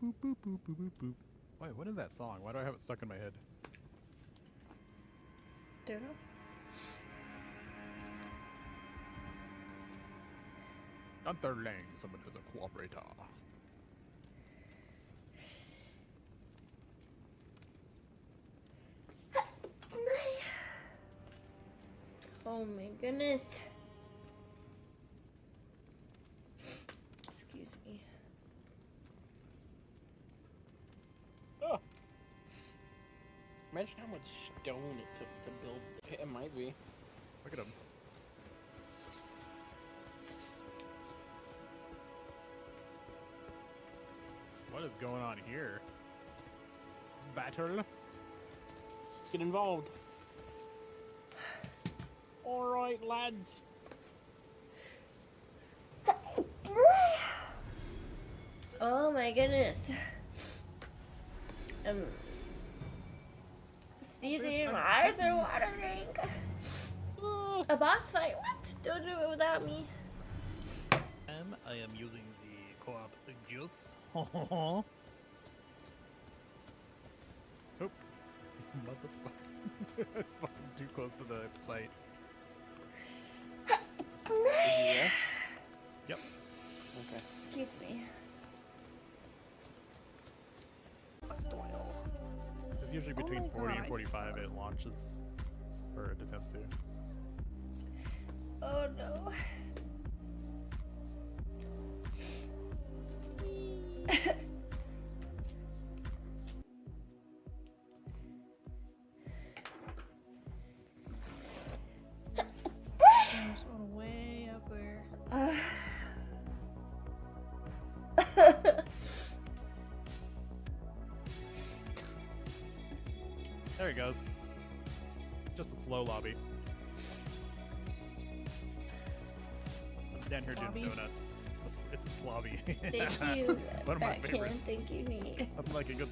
boop, boop, boop, boop, boop, boop. Wait, what is that song? Why do I have it stuck in my head? Don't know. Gunther Lang, someone as a cooperator. Oh my goodness. Excuse me. Oh. Imagine how much stone it took to build. It might be. Look at him. What is going on here? Battle? Get involved. Alright, lads. Oh my goodness. Sneezing, my eyes are watering. A boss fight? What? Don't do it without me. I am using the co-op juice. Oh. Motherfucker. Fucking too close to the site. Yeah. Yep. Okay. Excuse me. Style. It's usually between my 40 and God. 45 it launches. Or it attempts to. Oh no. There's one way up there. There he goes. Just a slow lobby. I'm down here doing Slobby? donuts. It's a slobby. Thank you. One of my Batman. favorites. Thank you, Nate. I'm like a good